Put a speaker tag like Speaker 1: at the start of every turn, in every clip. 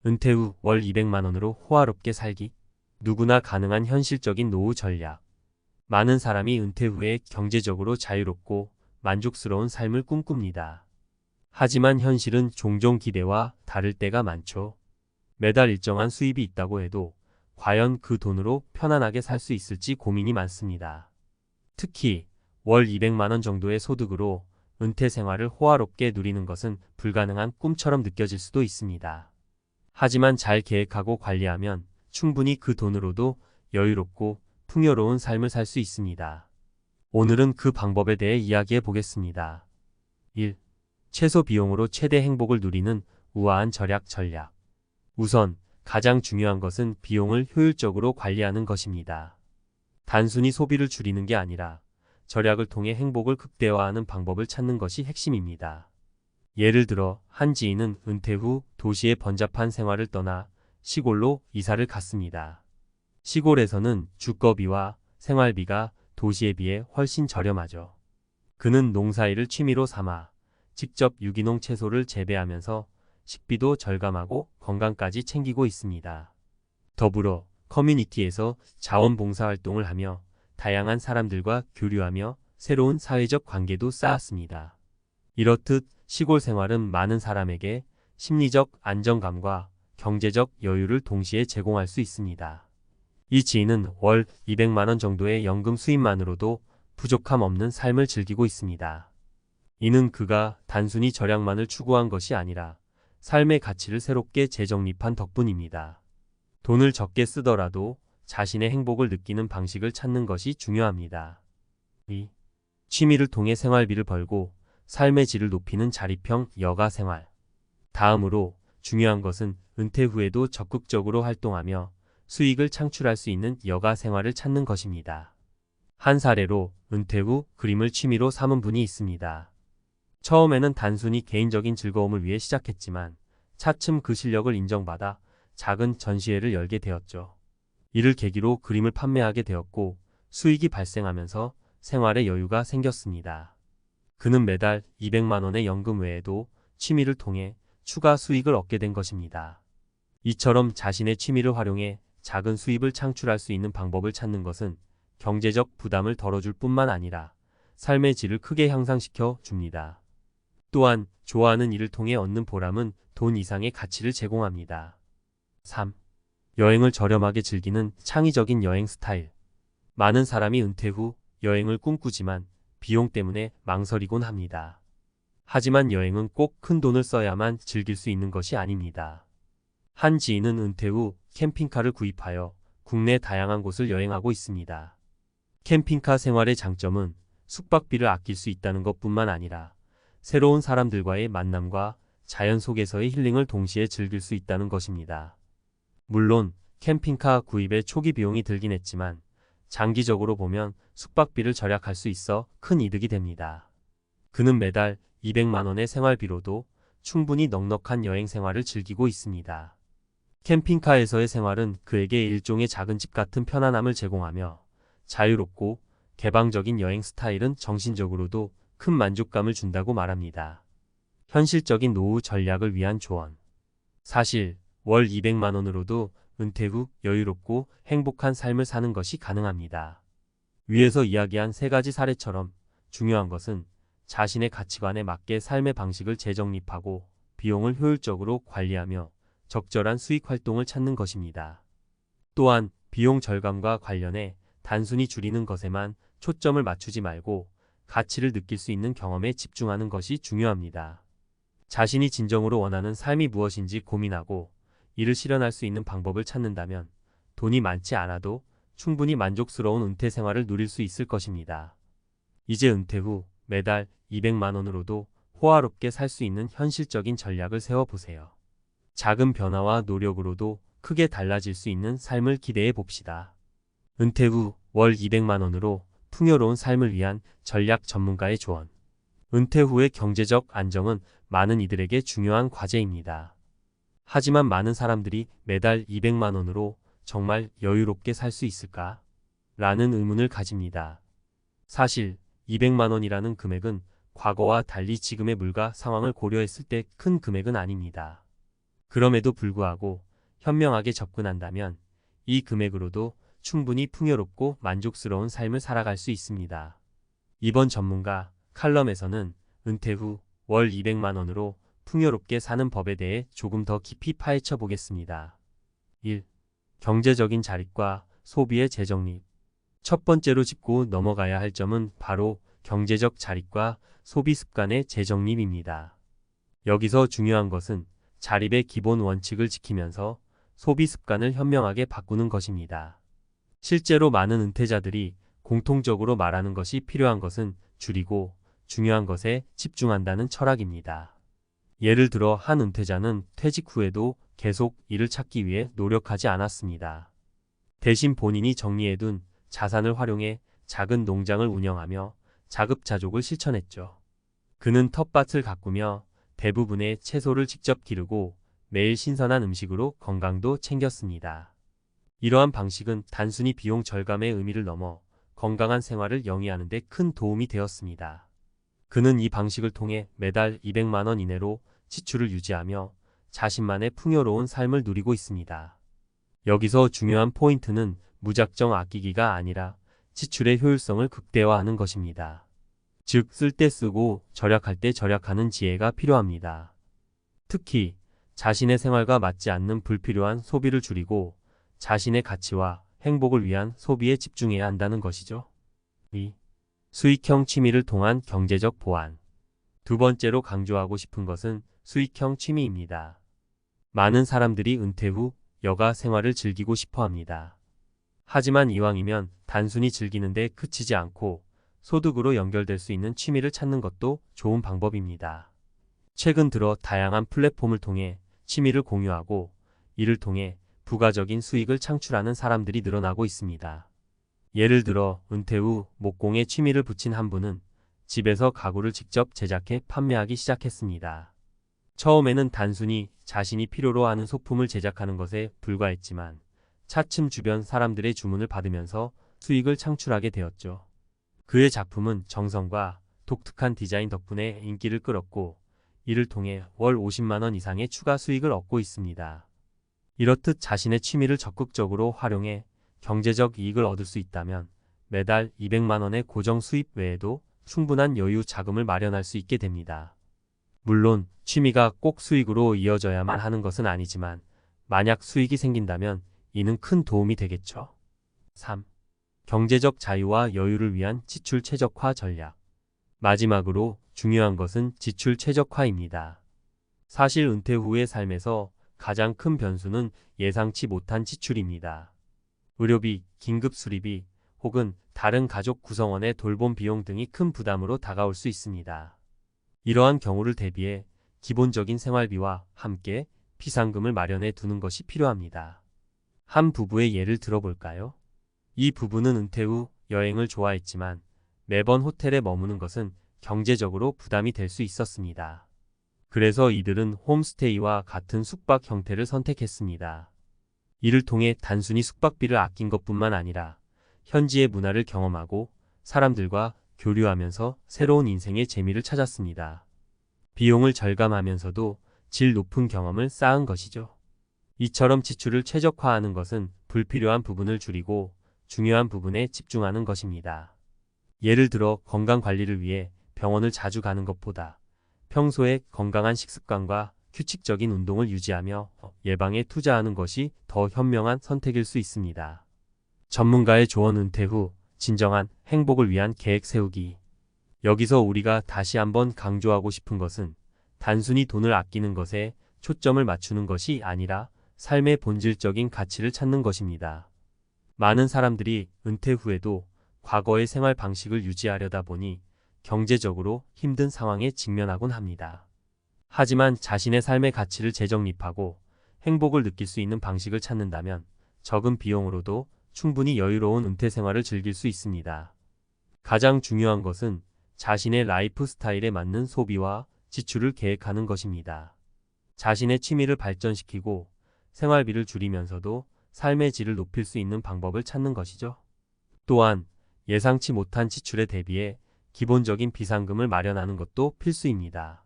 Speaker 1: 은퇴 후 월 200만 원으로 호화롭게 살기. 누구나 가능한 현실적인 노후 전략. 많은 사람이 은퇴 후에 경제적으로 자유롭고 만족스러운 삶을 꿈꿉니다. 하지만 현실은 종종 기대와 다를 때가 많죠. 매달 일정한 수입이 있다고 해도 과연 그 돈으로 편안하게 살 수 있을지 고민이 많습니다. 특히 월 200만 원 정도의 소득으로 은퇴 생활을 호화롭게 누리는 것은 불가능한 꿈처럼 느껴질 수도 있습니다. 하지만 잘 계획하고 관리하면 충분히 그 돈으로도 여유롭고 풍요로운 삶을 살 수 있습니다. 오늘은 그 방법에 대해 이야기해 보겠습니다. 1. 최소 비용으로 최대 행복을 누리는 우아한 절약 전략. 우선 가장 중요한 것은 비용을 효율적으로 관리하는 것입니다. 단순히 소비를 줄이는 게 아니라 절약을 통해 행복을 극대화하는 방법을 찾는 것이 핵심입니다. 예를 들어 한 지인은 은퇴 후 도시의 번잡한 생활을 떠나 시골로 이사를 갔습니다. 시골에서는 주거비와 생활비가 도시에 비해 훨씬 저렴하죠. 그는 농사일을 취미로 삼아 직접 유기농 채소를 재배하면서 식비도 절감하고 건강까지 챙기고 있습니다. 더불어 커뮤니티에서 자원봉사활동을 하며 다양한 사람들과 교류하며 새로운 사회적 관계도 쌓았습니다. 이렇듯 시골 생활은 많은 사람에게 심리적 안정감과 경제적 여유를 동시에 제공할 수 있습니다. 이 지인은 월 200만 원 정도의 연금 수입만으로도 부족함 없는 삶을 즐기고 있습니다. 이는 그가 단순히 절약만을 추구한 것이 아니라 삶의 가치를 새롭게 재정립한 덕분입니다. 돈을 적게 쓰더라도 자신의 행복을 느끼는 방식을 찾는 것이 중요합니다. 2. 취미를 통해 생활비를 벌고 삶의 질을 높이는 자립형 여가 생활. 다음으로 중요한 것은 은퇴 후에도 적극적으로 활동하며 수익을 창출할 수 있는 여가 생활을 찾는 것입니다. 한 사례로 은퇴 후 그림을 취미로 삼은 분이 있습니다. 처음에는 단순히 개인적인 즐거움을 위해 시작했지만 차츰 그 실력을 인정받아 작은 전시회를 열게 되었죠. 이를 계기로 그림을 판매하게 되었고 수익이 발생하면서 생활에 여유가 생겼습니다. 그는 매달 200만 원의 연금 외에도 취미를 통해 추가 수익을 얻게 된 것입니다. 이처럼 자신의 취미를 활용해 작은 수입을 창출할 수 있는 방법을 찾는 것은 경제적 부담을 덜어줄 뿐만 아니라 삶의 질을 크게 향상시켜 줍니다. 또한 좋아하는 일을 통해 얻는 보람은 돈 이상의 가치를 제공합니다. 3. 여행을 저렴하게 즐기는 창의적인 여행 스타일. 많은 사람이 은퇴 후 여행을 꿈꾸지만 비용 때문에 망설이곤 합니다. 하지만 여행은 꼭 큰 돈을 써야만 즐길 수 있는 것이 아닙니다. 한 지인은 은퇴 후 캠핑카를 구입하여 국내 다양한 곳을 여행하고 있습니다. 캠핑카 생활의 장점은 숙박비를 아낄 수 있다는 것뿐만 아니라 새로운 사람들과의 만남과 자연 속에서의 힐링을 동시에 즐길 수 있다는 것입니다. 물론 캠핑카 구입에 초기 비용이 들긴 했지만 장기적으로 보면 숙박비를 절약할 수 있어 큰 이득이 됩니다. 그는 매달 200만 원의 생활비로도 충분히 넉넉한 여행 생활을 즐기고 있습니다. 캠핑카에서의 생활은 그에게 일종의 작은 집 같은 편안함을 제공하며 자유롭고 개방적인 여행 스타일은 정신적으로도 큰 만족감을 준다고 말합니다. 현실적인 노후 전략을 위한 조언. 사실 월 200만 원으로도 은퇴 후 여유롭고 행복한 삶을 사는 것이 가능합니다. 위에서 이야기한 세 가지 사례처럼 중요한 것은 자신의 가치관에 맞게 삶의 방식을 재정립하고 비용을 효율적으로 관리하며 적절한 수익 활동을 찾는 것입니다. 또한 비용 절감과 관련해 단순히 줄이는 것에만 초점을 맞추지 말고 가치를 느낄 수 있는 경험에 집중하는 것이 중요합니다. 자신이 진정으로 원하는 삶이 무엇인지 고민하고 이를 실현할 수 있는 방법을 찾는다면 돈이 많지 않아도 충분히 만족스러운 은퇴 생활을 누릴 수 있을 것입니다. 이제 은퇴 후 매달 200만 원으로도 호화롭게 살 수 있는 현실적인 전략을 세워보세요. 작은 변화와 노력으로도 크게 달라질 수 있는 삶을 기대해 봅시다. 은퇴 후 월 200만 원으로 풍요로운 삶을 위한 전략 전문가의 조언. 은퇴 후의 경제적 안정은 많은 이들에게 중요한 과제입니다. 하지만 많은 사람들이 매달 200만 원으로 정말 여유롭게 살 수 있을까? 라는 의문을 가집니다. 사실 200만 원이라는 금액은 과거와 달리 지금의 물가 상황을 고려했을 때 큰 금액은 아닙니다. 그럼에도 불구하고 현명하게 접근한다면 이 금액으로도 충분히 풍요롭고 만족스러운 삶을 살아갈 수 있습니다. 이번 전문가 칼럼에서는 은퇴 후 월 200만 원으로 풍요롭게 사는 법에 대해 조금 더 깊이 파헤쳐 보겠습니다. 1. 경제적인 자립과 소비의 재정립. 첫 번째로 짚고 넘어가야 할 점은 바로 경제적 자립과 소비 습관의 재정립입니다. 여기서 중요한 것은 자립의 기본 원칙을 지키면서 소비 습관을 현명하게 바꾸는 것입니다. 실제로 많은 은퇴자들이 공통적으로 말하는 것이 필요한 것은 줄이고 중요한 것에 집중한다는 철학입니다. 예를 들어 한 은퇴자는 퇴직 후에도 계속 일을 찾기 위해 노력하지 않았습니다. 대신 본인이 정리해둔 자산을 활용해 작은 농장을 운영하며 자급자족을 실천했죠. 그는 텃밭을 가꾸며 대부분의 채소를 직접 기르고 매일 신선한 음식으로 건강도 챙겼습니다. 이러한 방식은 단순히 비용 절감의 의미를 넘어 건강한 생활을 영위하는 데 큰 도움이 되었습니다. 그는 이 방식을 통해 매달 200만 원 이내로 지출을 유지하며 자신만의 풍요로운 삶을 누리고 있습니다. 여기서 중요한 포인트는 무작정 아끼기가 아니라 지출의 효율성을 극대화하는 것입니다. 즉, 쓸 때 쓰고 절약할 때 절약하는 지혜가 필요합니다. 특히 자신의 생활과 맞지 않는 불필요한 소비를 줄이고 자신의 가치와 행복을 위한 소비에 집중해야 한다는 것이죠. 2. 수익형 취미를 통한 경제적 보완. 두 번째로 강조하고 싶은 것은 수익형 취미입니다. 많은 사람들이 은퇴 후 여가 생활을 즐기고 싶어 합니다. 하지만 이왕이면 단순히 즐기는 데 그치지 않고 소득으로 연결될 수 있는 취미를 찾는 것도 좋은 방법입니다. 최근 들어 다양한 플랫폼을 통해 취미를 공유하고 이를 통해 부가적인 수익을 창출하는 사람들이 늘어나고 있습니다. 예를 들어 은퇴 후 목공에 취미를 붙인 한 분은 집에서 가구를 직접 제작해 판매하기 시작했습니다. 처음에는 단순히 자신이 필요로 하는 소품을 제작하는 것에 불과했지만 차츰 주변 사람들의 주문을 받으면서 수익을 창출하게 되었죠. 그의 작품은 정성과 독특한 디자인 덕분에 인기를 끌었고 이를 통해 월 50만 원 이상의 추가 수익을 얻고 있습니다. 이렇듯 자신의 취미를 적극적으로 활용해 경제적 이익을 얻을 수 있다면 매달 200만 원의 고정 수입 외에도 충분한 여유 자금을 마련할 수 있게 됩니다. 물론 취미가 꼭 수익으로 이어져야만 하는 것은 아니지만 만약 수익이 생긴다면 이는 큰 도움이 되겠죠. 3. 경제적 자유와 여유를 위한 지출 최적화 전략. 마지막으로 중요한 것은 지출 최적화입니다. 사실 은퇴 후의 삶에서 가장 큰 변수는 예상치 못한 지출입니다. 의료비, 긴급 수리비, 혹은 다른 가족 구성원의 돌봄 비용 등이 큰 부담으로 다가올 수 있습니다. 이러한 경우를 대비해 기본적인 생활비와 함께 비상금을 마련해 두는 것이 필요합니다. 한 부부의 예를 들어볼까요? 이 부부는 은퇴 후 여행을 좋아했지만 매번 호텔에 머무는 것은 경제적으로 부담이 될 수 있었습니다. 그래서 이들은 홈스테이와 같은 숙박 형태를 선택했습니다. 이를 통해 단순히 숙박비를 아낀 것뿐만 아니라 현지의 문화를 경험하고 사람들과 교류하면서 새로운 인생의 재미를 찾았습니다. 비용을 절감하면서도 질 높은 경험을 쌓은 것이죠. 이처럼 지출을 최적화하는 것은 불필요한 부분을 줄이고 중요한 부분에 집중하는 것입니다. 예를 들어 건강관리를 위해 병원을 자주 가는 것보다 평소에 건강한 식습관과 규칙적인 운동을 유지하며 예방에 투자하는 것이 더 현명한 선택일 수 있습니다. 전문가의 조언. 은퇴 후 진정한 행복을 위한 계획 세우기. 여기서 우리가 다시 한번 강조하고 싶은 것은 단순히 돈을 아끼는 것에 초점을 맞추는 것이 아니라 삶의 본질적인 가치를 찾는 것입니다. 많은 사람들이 은퇴 후에도 과거의 생활 방식을 유지하려다 보니 경제적으로 힘든 상황에 직면하곤 합니다. 하지만 자신의 삶의 가치를 재정립하고 행복을 느낄 수 있는 방식을 찾는다면 적은 비용으로도 충분히 여유로운 은퇴 생활을 즐길 수 있습니다. 가장 중요한 것은 자신의 라이프 스타일에 맞는 소비와 지출을 계획하는 것입니다. 자신의 취미를 발전시키고 생활비를 줄이면서도 삶의 질을 높일 수 있는 방법을 찾는 것이죠. 또한 예상치 못한 지출에 대비해 기본적인 비상금을 마련하는 것도 필수입니다.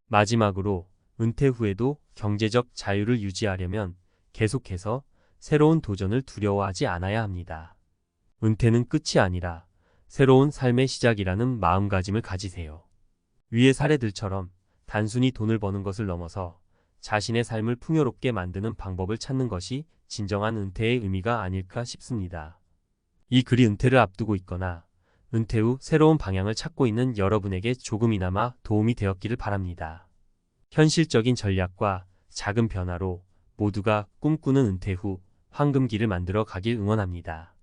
Speaker 1: 마지막으로 은퇴 후에도 경제적 자유를 유지하려면 계속해서 새로운 도전을 두려워하지 않아야 합니다. 은퇴는 끝이 아니라 새로운 삶의 시작이라는 마음가짐을 가지세요. 위의 사례들처럼 단순히 돈을 버는 것을 넘어서 자신의 삶을 풍요롭게 만드는 방법을 찾는 것이 진정한 은퇴의 의미가 아닐까 싶습니다. 이 글이 은퇴를 앞두고 있거나 은퇴 후 새로운 방향을 찾고 있는 여러분에게 조금이나마 도움이 되었기를 바랍니다. 현실적인 전략과 작은 변화로 모두가 꿈꾸는 은퇴 후 황금기를 만들어 가길 응원합니다.